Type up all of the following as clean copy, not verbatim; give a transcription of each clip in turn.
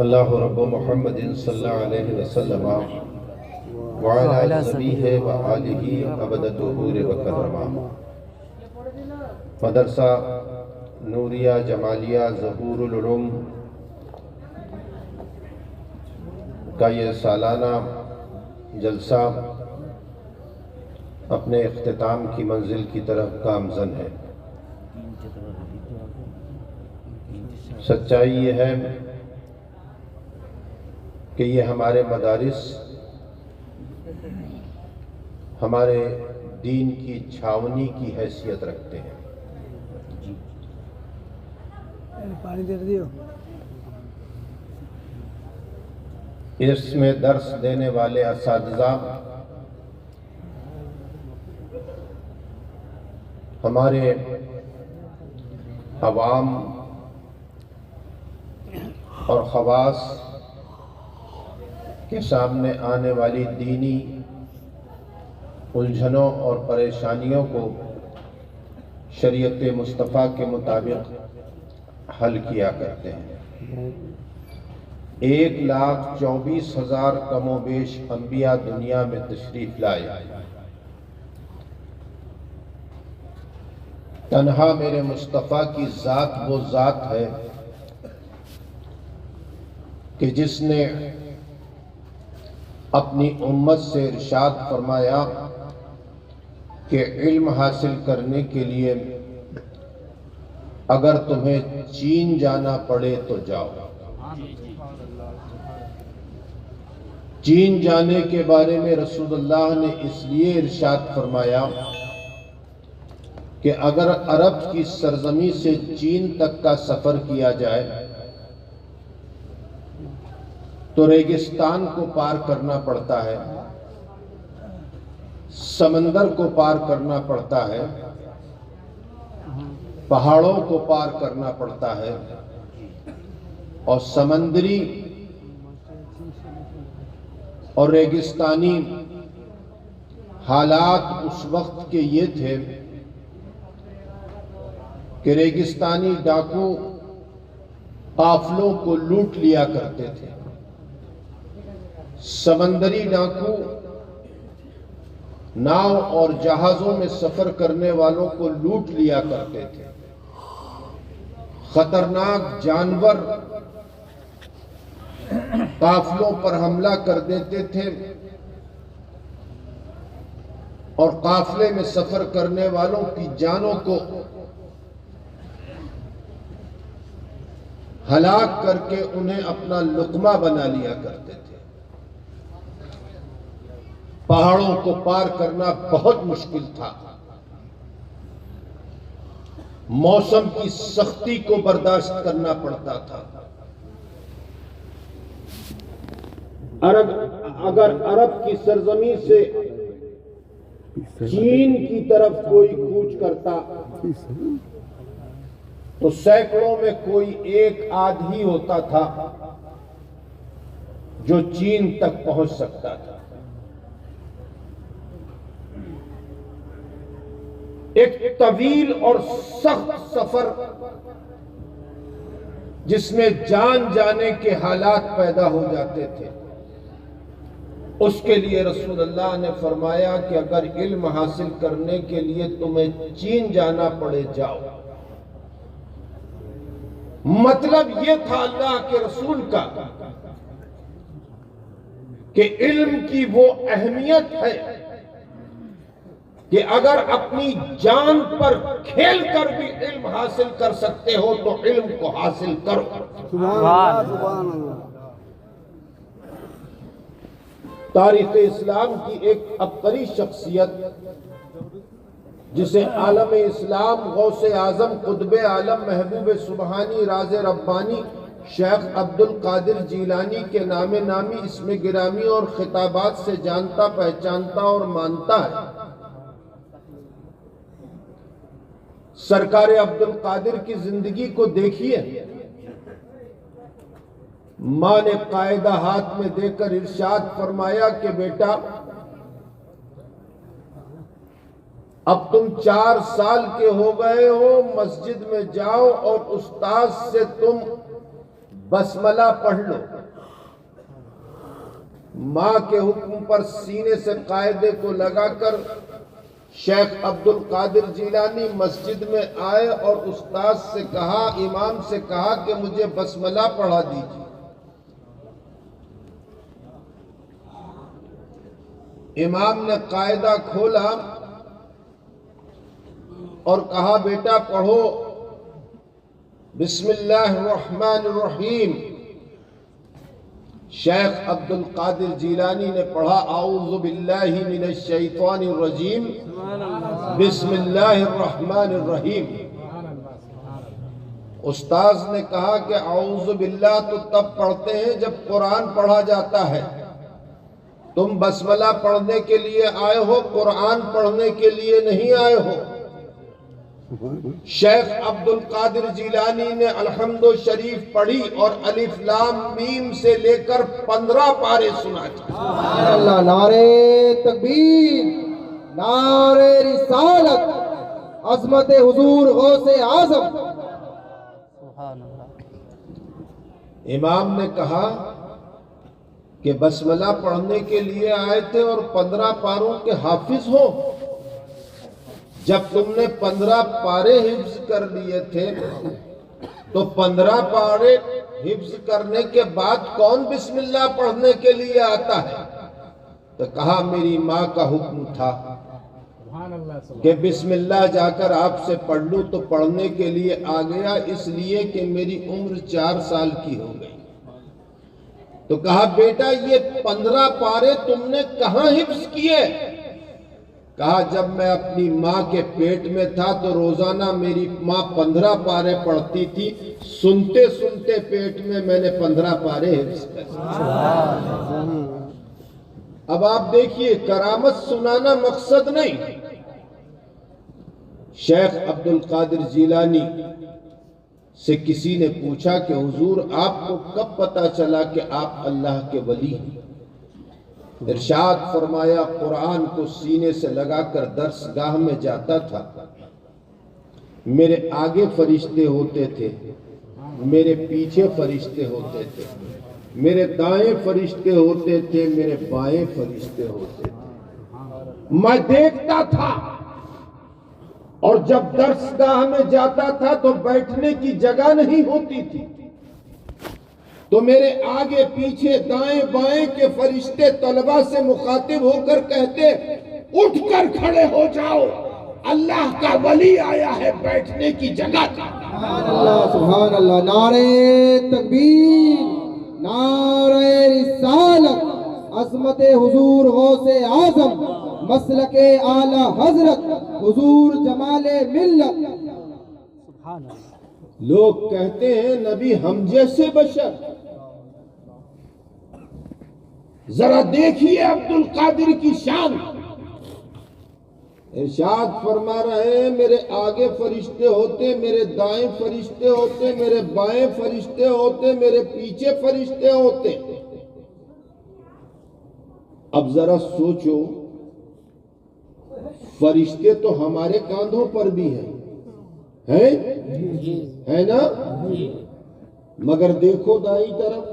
اللہ رب محمد صلی اللہ علیہ وسلم وعلی نبیہ وآلہ ابد طہور وکرما۔ مدرسہ نوریہ جمالیہ ظہور العلوم کا یہ سالانہ جلسہ اپنے اختتام کی منزل کی طرف گامزن ہے۔ سچائی یہ ہے کہ یہ ہمارے مدارس ہمارے دین کی چھاونی کی حیثیت رکھتے ہیں۔ پانی دے دیو۔ اس میں درس دینے والے اساتذہ ہمارے عوام اور خواص کے سامنے آنے والی دینی الجھنوں اور پریشانیوں کو شریعت مصطفیٰ کے مطابق حل کیا کرتے ہیں۔ 1,24,000 کم و بیش انبیاء دنیا میں تشریف لائے۔ تنہا میرے مصطفیٰ کی ذات وہ ذات ہے کہ جس نے اپنی امت سے ارشاد فرمایا کہ علم حاصل کرنے کے لیے اگر تمہیں چین جانا پڑے تو جاؤ۔ چین جانے کے بارے میں رسول اللہ نے اس لیے ارشاد فرمایا کہ اگر عرب کی سرزمین سے چین تک کا سفر کیا جائے تو ریگستان کو پار کرنا پڑتا ہے، سمندر کو پار کرنا پڑتا ہے، پہاڑوں کو پار کرنا پڑتا ہے، اور سمندری اور ریگستانی حالات اس وقت کے یہ تھے کہ ریگستانی ڈاکو قافلوں کو لوٹ لیا کرتے تھے، سمندری ڈاکو ناؤ اور جہازوں میں سفر کرنے والوں کو لوٹ لیا کرتے تھے، خطرناک جانور قافلوں پر حملہ کر دیتے تھے اور قافلے میں سفر کرنے والوں کی جانوں کو ہلاک کر کے انہیں اپنا لقمہ بنا لیا کرتے تھے۔ پہاڑوں کو پار کرنا بہت مشکل تھا، موسم کی سختی کو برداشت کرنا پڑتا تھا۔ اگر عرب کی سرزمین سے چین کی طرف کوئی کوچ کرتا تو سینکڑوں میں کوئی ایک آدھی ہوتا تھا جو چین تک پہنچ سکتا تھا۔ ایک طویل اور سخت سفر جس میں جان جانے کے حالات پیدا ہو جاتے تھے، اس کے لیے رسول اللہ نے فرمایا کہ اگر علم حاصل کرنے کے لیے تمہیں چین جانا پڑے جاؤ۔ مطلب یہ تھا اللہ کے رسول کا کہ علم کی وہ اہمیت ہے کہ اگر اپنی جان پر کھیل کر بھی علم حاصل کر سکتے ہو تو علم کو حاصل کرو۔ سبحان اللہ۔ تاریخ اسلام کی ایک عبقری شخصیت جسے عالم اسلام غوث اعظم قطب عالم محبوب سبحانی راز ربانی شیخ عبد القادر جیلانی کے نام نامی اسم گرامی اور خطابات سے جانتا پہچانتا اور مانتا ہے۔ سرکار عبد القادر کی زندگی کو دیکھیے، ماں نے قاعدہ ہاتھ میں دے کر ارشاد فرمایا کہ بیٹا اب تم 4 سال کے ہو گئے ہو، مسجد میں جاؤ اور استاد سے تم بسملہ پڑھ لو۔ ماں کے حکم پر سینے سے قاعدے کو لگا کر شیخ عبد القادر جیلانی مسجد میں آئے اور استاد سے کہا، امام سے کہا کہ مجھے بسملہ پڑھا دیجیے۔ امام نے قاعدہ کھولا اور کہا، بیٹا پڑھو، بسم اللہ الرحمن الرحیم۔ شیخ عبد القادر جیلانی نے پڑھا، اعوذ باللہ من الشیطان الرجیم، بسم اللہ الرحمن الرحیم۔ استاذ نے کہا کہ اعوذ باللہ تو تب پڑھتے ہیں جب قرآن پڑھا جاتا ہے، تم بسملہ پڑھنے کے لیے آئے ہو، قرآن پڑھنے کے لیے نہیں آئے ہو۔ شیخ عبد القادر جیلانی نے الحمد شریف پڑھی اور الف لام میم سے لے کر 15 پارے سنا۔ اللہ، نعرہ تکبیر، نعرہ رسالت، عظمت حضور غوث اعظم۔ امام نے کہا کہ بسملہ پڑھنے کے لیے آئے تھے اور 15 پاروں کے حافظ ہو۔ جب تم نے 15 پارے حفظ کر لیے تھے تو 15 پارے حفظ کرنے کے بعد کون بسم اللہ پڑھنے کے لیے آتا ہے؟ تو کہا، میری ماں کا حکم تھا کہ بسم اللہ جا کر آپ سے پڑھ لوں، تو پڑھنے کے لیے آ گیا، اس لیے کہ میری عمر 4 سال کی ہو گئی۔ تو کہا، بیٹا یہ 15 پارے تم نے کہاں حفظ کیے؟ کہا، جب میں اپنی ماں کے پیٹ میں تھا تو روزانہ میری ماں 15 پارے پڑھتی تھی، سنتے سنتے پیٹ میں نے 15 پارے حفظ کر لیے۔ اب آپ دیکھیے، کرامت سنانا مقصد نہیں۔ شیخ عبد القادر جیلانی سے کسی نے پوچھا کہ حضور آپ کو کب پتا چلا کہ آپ اللہ کے ولی ہیں؟ ارشاد فرمایا، قرآن کو سینے سے لگا کر درس گاہ میں جاتا تھا، میرے آگے فرشتے ہوتے تھے، میرے پیچھے فرشتے ہوتے تھے، میرے دائیں فرشتے ہوتے تھے، میرے بائیں فرشتے ہوتے تھے، میں دیکھتا تھا۔ اور جب درس گاہ میں جاتا تھا تو بیٹھنے کی جگہ نہیں ہوتی تھی، تو میرے آگے پیچھے دائیں بائیں کے فرشتے طلبہ سے مخاطب ہو کر کہتے، اٹھ کر کھڑے ہو جاؤ، اللہ کا ولی آیا ہے، بیٹھنے کی جگہ تھا۔ اللہ، سبحان اللہ، نعرہ تکبیر، نعرہ رسالت، عظمت حضور غوث اعظم، مسلک اعلی حضرت حضور جمال ملت۔ لوگ کہتے ہیں نبی ہم جیسے بشر۔ ذرا دیکھیے عبد القادر کی شان۔ ارشاد فرما رہے ہیں، میرے آگے فرشتے ہوتے، میرے دائیں فرشتے ہوتے، میرے بائیں فرشتے ہوتے، میرے پیچھے فرشتے ہوتے۔ اب ذرا سوچو، فرشتے تو ہمارے کاندھوں پر بھی ہیں، ہے نا؟ مگر دیکھو دائیں طرف،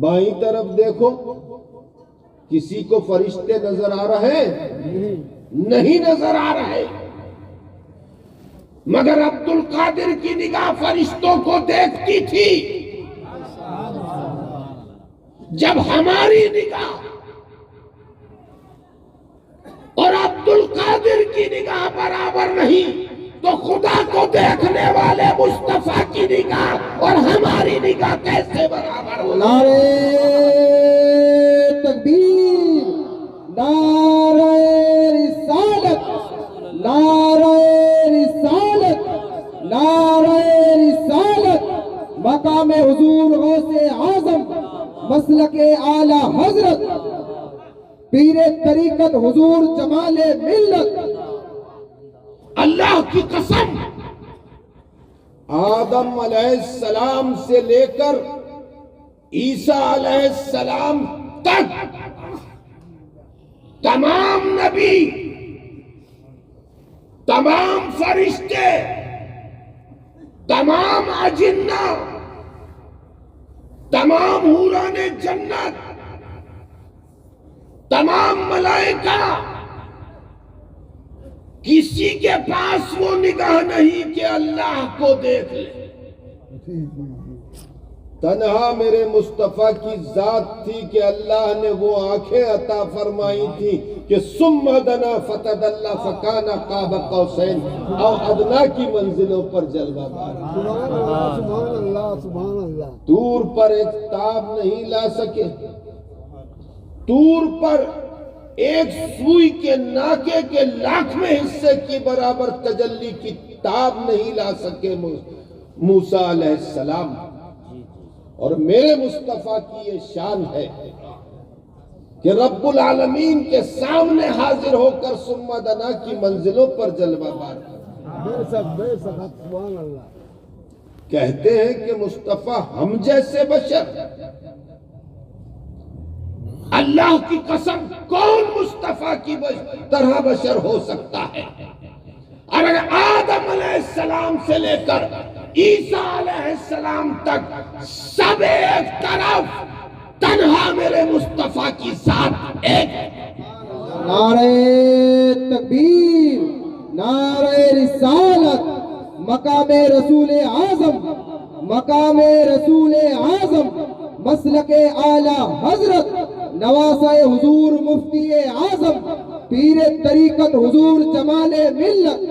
بائیں طرف دیکھو، کسی کو فرشتے نظر آ رہے؟ نہیں نظر آ رہے۔ مگر عبد القادر کی نگاہ فرشتوں کو دیکھتی تھی۔ جب ہماری نگاہ اور عبد القادر کی نگاہ برابر نہیں تو خدا کو دیکھنے والے مصطفیٰ کی نگاہ اور ہماری نگاہ کیسے برابر ہو؟ نعرہ تکبیر، نعرہ رسالت، نعرہ رسالت، نعرہ رسالت، مقام حضور غوث اعظم، مسلک اعلی حضرت، پیر طریقت حضور جمال ملت۔ اللہ کی قسم، آدم علیہ السلام سے لے کر عیسیٰ علیہ السلام تک تمام نبی، تمام فرشتے، تمام اجنہ، تمام حوران جنت، تمام ملائکہ، کسی کے پاس وہ نگاہ نہیں کہ اللہ کو دیکھ لے، تنہا میرے مصطفیٰ کی ذات تھی کہ اللہ نے وہ آنکھیں عطا فرمائی تھی کہ ثم دنا فتدلی فکان قاب قوسین او ادنیٰ کی منزلوں پر جلوہ بار۔ سبحان اللہ سبحان اللہ۔ طور پر ایک تاب نہیں لا سکے، طور پر ایک سوئی کے ناکے کے 1,00,000 حصے کی برابر تجلی کی تاب نہیں لا سکے موسیٰ علیہ السلام۔ اور میرے مصطفیٰ کی یہ شان ہے کہ رب العالمین کے سامنے حاضر ہو کر ثم دنا کی منزلوں پر جلوہ بار۔ بے شک سبحان اللہ۔ کہتے ہیں کہ مصطفیٰ ہم جیسے بشر، اللہ کی قسم کون مصطفیٰ کی طرح بشر ہو سکتا ہے؟ اور اگر آدم علیہ السلام سے لے کر عیسیٰ علیہ السلام تک سب ایک طرف، تنہا میرے مصطفیٰ کی ذات ایک۔ نعرہ تکبیر، نعرہ رسالت، مقام رسول اعظم، مقام رسول اعظم، مسلک اعلیٰ حضرت نواسہ حضور مفتی اعظم پیر طریقت حضور جمال ملت۔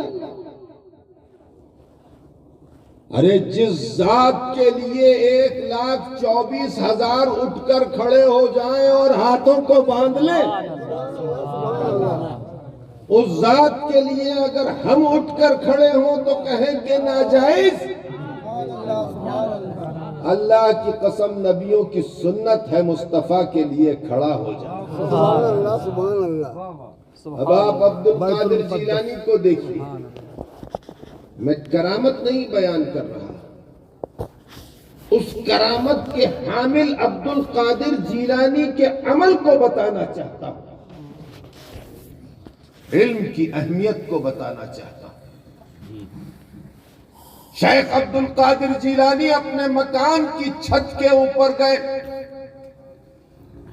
ارے جس ذات کے لیے 1,24,000 اٹھ کر کھڑے ہو جائیں اور ہاتھوں کو باندھ لیں، اس ذات کے لیے اگر ہم اٹھ کر کھڑے ہوں تو کہیں کہ ناجائز۔ اللہ کی قسم نبیوں کی سنت ہے مصطفیٰ کے لیے کھڑا ہو جائے۔ سبحان اللہ سبحان اللہ۔ اب آپ عبد القادر جیلانی کو دیکھیے، میں کرامت نہیں بیان کر رہا، اس کرامت کے حامل عبد القادر جیلانی کے عمل کو بتانا چاہتا ہوں، علم کی اہمیت کو بتانا چاہتا ہوں۔ شیخ عبد القادر جیلانی اپنے مکان کی چھت کے اوپر گئے،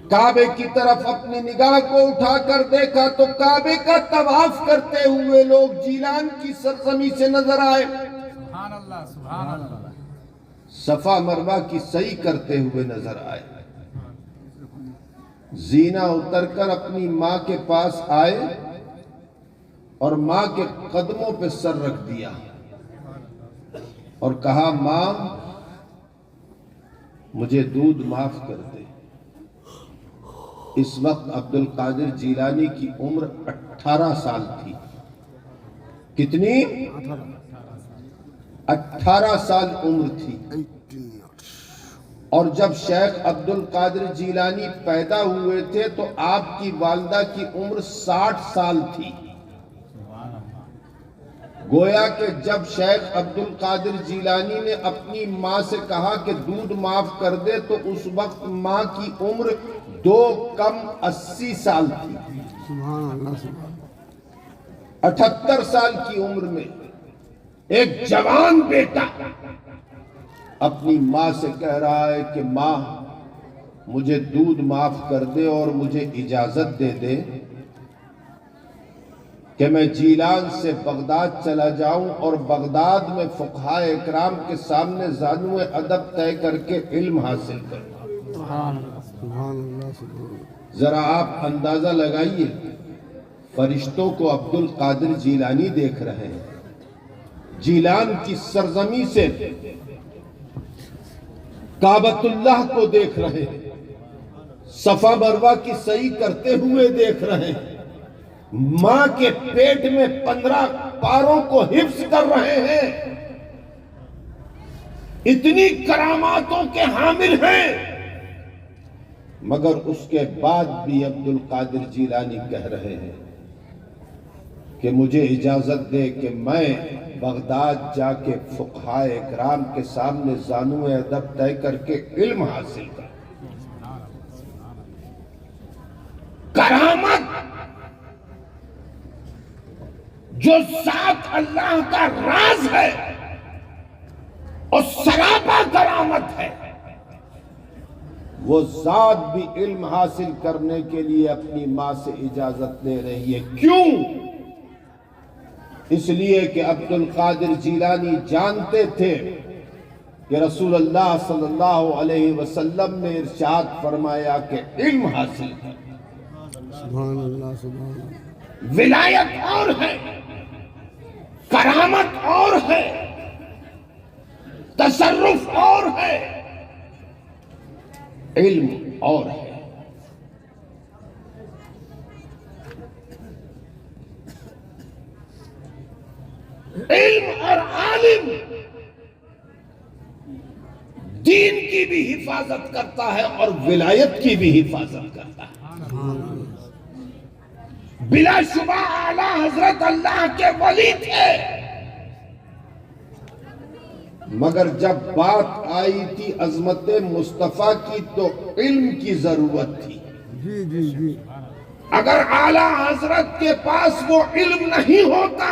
کعبے کی طرف اپنی نگاہ کو اٹھا کر دیکھا تو کعبے کا طواف کرتے ہوئے لوگ جیلان کی سرزمین سے نظر آئے، سبحان اللہ سبحان اللہ، صفا مروہ کی سعی کرتے ہوئے نظر آئے، زینہ اتر کر اپنی ماں کے پاس آئے اور ماں کے قدموں پہ سر رکھ دیا اور کہا ماں مجھے دودھ معاف کر دے۔ اس وقت عبد القادر جیلانی کی عمر 18 سال تھی۔ کتنی؟ 18 سال عمر تھی۔ اور جب شیخ عبد القادر جیلانی پیدا ہوئے تھے تو آپ کی والدہ کی عمر 60 سال تھی۔ گویا کہ جب شیخ عبد القادر جیلانی نے اپنی ماں سے کہا کہ دودھ معاف کر دے تو اس وقت ماں کی عمر 2 کم 80 سال تھی۔ 78 سال کی عمر میں ایک جوان بیٹا اپنی ماں سے کہہ رہا ہے کہ ماں مجھے دودھ معاف کر دے اور مجھے اجازت دے دے کہ میں جیلان سے بغداد چلا جاؤں اور بغداد میں فقہائے اکرام کے سامنے زانو ادب طے کر کے علم حاصل کروں۔ ذرا آپ اندازہ لگائیے، فرشتوں کو عبد القادر جیلانی دیکھ رہے ہیں، جیلان کی سرزمین سے کعبۃ اللہ کو دیکھ رہے ہیں، صفا مروہ کی سعی کرتے ہوئے دیکھ رہے ہیں، ماں کے پیٹ میں 15 پاروں کو حفظ کر رہے ہیں، اتنی کراماتوں کے حامل ہیں، مگر اس کے بعد بھی عبد القادر جیلانی کہہ رہے ہیں کہ مجھے اجازت دے کہ میں بغداد جا کے فقہائے اکرام کے سامنے زانو ادب طے کر کے علم حاصل کروں۔ کرامت جو ذات اللہ کا راز ہے اور سراپا کرامت ہے، وہ ذات بھی علم حاصل کرنے کے لیے اپنی ماں سے اجازت لے رہی ہے. کیوں؟ اس لیے کہ عبد القادر جیلانی جانتے تھے کہ رسول اللہ صلی اللہ علیہ وسلم نے ارشاد فرمایا کہ علم حاصل کر. سبحان اللہ سبحان اللہ. ولایت اور ہے، کرامت اور ہے، تصرف اور ہے، علم اور ہے. علم اور عالم دین کی بھی حفاظت کرتا ہے اور ولایت کی بھی حفاظت کرتا ہے. بلا شبہ اعلیٰ حضرت اللہ کے ولی تھے، مگر جب بات آئی تھی عظمت مصطفیٰ کی تو علم کی ضرورت تھی. جی جی جی. اگر اعلیٰ حضرت کے پاس وہ علم نہیں ہوتا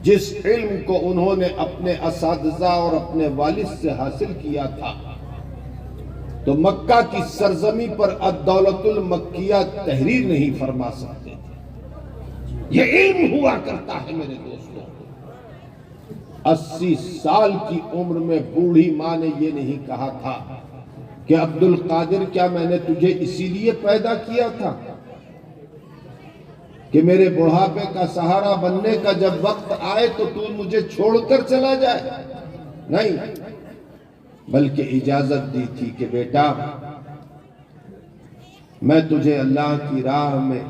جس علم کو انہوں نے اپنے اساتذہ اور اپنے والد سے حاصل کیا تھا تو مکہ کی سرزمی پر الدولت المکیہ تحریر نہیں فرما سکتے تھے. یہ علم ہوا کرتا ہے میرے دوستوں. 80 سال کی عمر میں بوڑھی ماں نے یہ نہیں کہا تھا کہ عبد القادر کیا میں نے تجھے اسی لیے پیدا کیا تھا کہ میرے بڑھاپے کا سہارا بننے کا جب وقت آئے تو تو مجھے چھوڑ کر چلا جائے؟ نہیں، بلکہ اجازت دی تھی کہ بیٹا میں تجھے اللہ کی راہ میں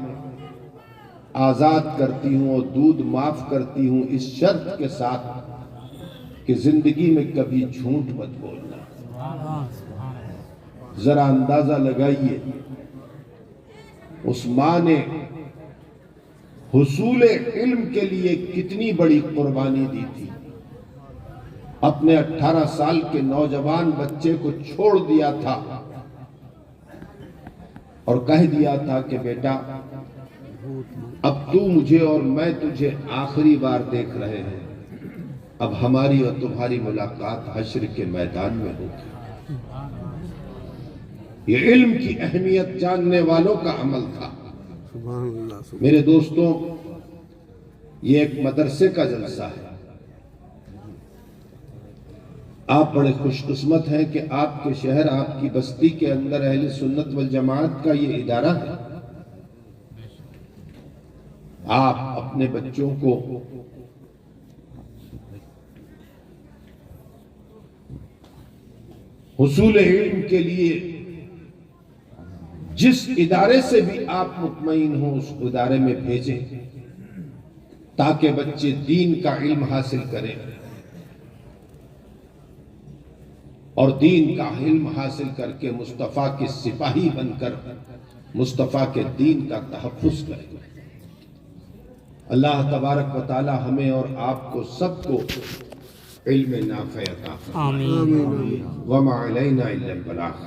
آزاد کرتی ہوں اور دودھ معاف کرتی ہوں اس شرط کے ساتھ کہ زندگی میں کبھی جھوٹ مت بولنا. ذرا اندازہ لگائیے اس ماں نے حصول علم کے لیے کتنی بڑی قربانی دی تھی. اپنے 18 سال کے نوجوان بچے کو چھوڑ دیا تھا اور کہہ دیا تھا کہ بیٹا اب تو مجھے اور میں تجھے آخری بار دیکھ رہے ہیں، اب ہماری اور تمہاری ملاقات حشر کے میدان میں ہوگی. یہ علم کی اہمیت جاننے والوں کا عمل تھا. سبحان اللہ. میرے دوستوں، یہ ایک مدرسے کا جلسہ ہے. آپ بڑے خوش قسمت ہیں کہ آپ کے شہر، آپ کی بستی کے اندر اہل سنت والجماعت کا یہ ادارہ ہے. آپ اپنے بچوں کو حصول علم کے لیے جس ادارے سے بھی آپ مطمئن ہوں اس ادارے میں بھیجیں تاکہ بچے دین کا علم حاصل کریں اور دین کا علم حاصل کر کے مصطفیٰ کے سپاہی بن کر مصطفیٰ کے دین کا تحفظ کریں. اللہ تبارک و تعالی ہمیں اور آپ کو سب کو علم نافع عطا فرمائے. آمین. وما علینا الا البلاغ.